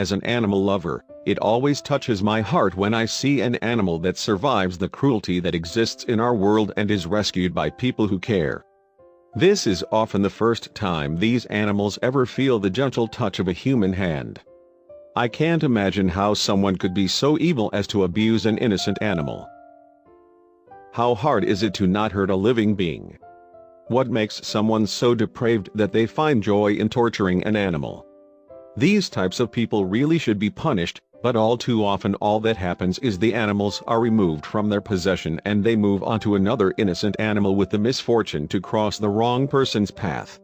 As an animal lover, it always touches my heart when I see an animal that survives the cruelty that exists in our world and is rescued by people who care. This is often the first time these animals ever feel the gentle touch of a human hand. I can't imagine how someone could be so evil as to abuse an innocent animal. How hard is it to not hurt a living being? What makes someone so depraved that they find joy in torturing an animal? These types of people really should be punished, but all too often all that happens is the animals are removed from their possession and they move on to another innocent animal with the misfortune to cross the wrong person's path.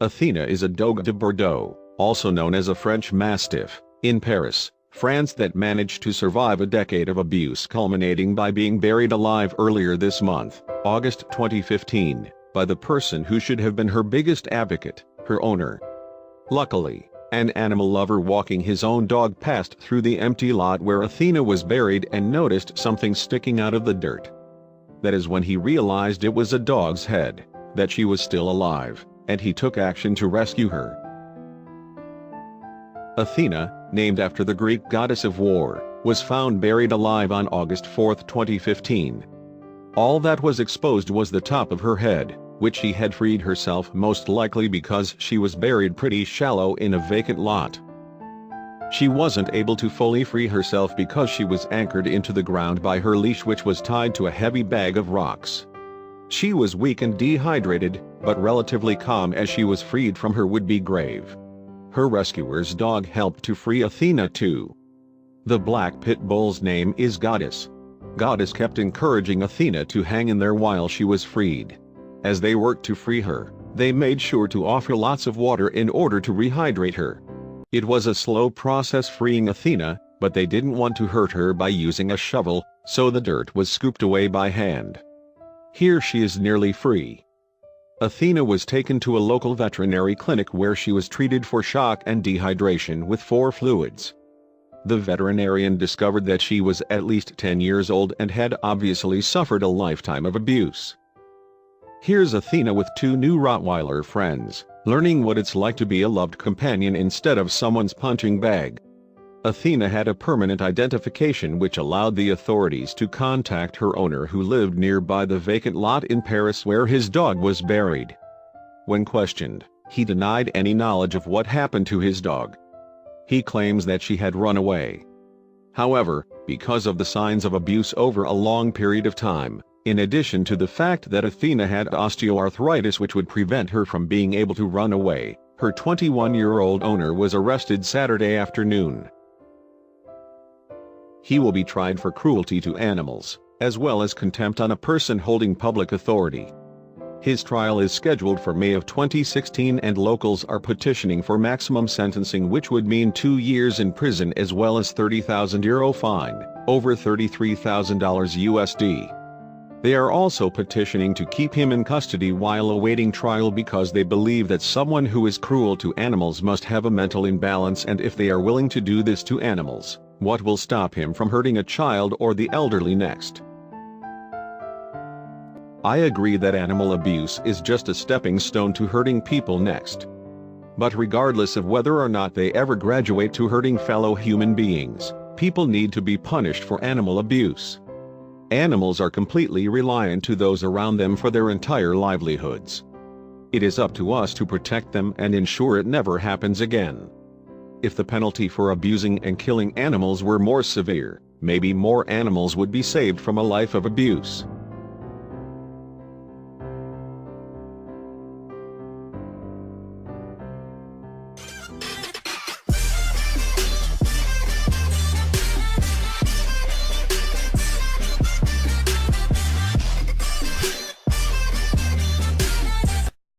Athena is a Dogue de Bordeaux, also known as a French Mastiff, in Paris, France, that managed to survive a decade of abuse, culminating by being buried alive earlier this month, August 2015, by the person who should have been her biggest advocate, her owner. Luckily, an animal lover walking his own dog passed through the empty lot where Athena was buried and noticed something sticking out of the dirt. That is when he realized it was a dog's head, that she was still alive, and he took action to rescue her. Athena, named after the Greek goddess of war, was found buried alive on August 4, 2015. All that was exposed was the top of her head, which she had freed herself, most likely because she was buried pretty shallow in a vacant lot. She wasn't able to fully free herself because she was anchored into the ground by her leash, which was tied to a heavy bag of rocks. She was weak and dehydrated, but relatively calm as she was freed from her would-be grave. Her rescuer's dog helped to free Athena too. The black pit bull's name is Goddess. Goddess kept encouraging Athena to hang in there while she was freed. As they worked to free her, they made sure to offer lots of water in order to rehydrate her. It was a slow process freeing Athena, but they didn't want to hurt her by using a shovel, so the dirt was scooped away by hand. Here she is nearly free. Athena was taken to a local veterinary clinic where she was treated for shock and dehydration with 4 fluids. The veterinarian discovered that she was at least 10 years old and had obviously suffered a lifetime of abuse. Here's Athena with 2 new Rottweiler friends, learning what it's like to be a loved companion instead of someone's punching bag. Athena had a permanent identification which allowed the authorities to contact her owner, who lived nearby the vacant lot in Paris where his dog was buried. When questioned, he denied any knowledge of what happened to his dog. He claims that she had run away. However, because of the signs of abuse over a long period of time, in addition to the fact that Athena had osteoarthritis which would prevent her from being able to run away, her 21-year-old owner was arrested Saturday afternoon. He will be tried for cruelty to animals, as well as contempt on a person holding public authority. His trial is scheduled for May of 2016 and locals are petitioning for maximum sentencing, which would mean 2 years in prison as well as €30,000 fine, over $33,000 USD. They are also petitioning to keep him in custody while awaiting trial because they believe that someone who is cruel to animals must have a mental imbalance, and if they are willing to do this to animals, what will stop him from hurting a child or the elderly next? I agree that animal abuse is just a stepping stone to hurting people next. But regardless of whether or not they ever graduate to hurting fellow human beings, people need to be punished for animal abuse. Animals are completely reliant to those around them for their entire livelihoods. It is up to us to protect them and ensure it never happens again. If the penalty for abusing and killing animals were more severe, maybe more animals would be saved from a life of abuse.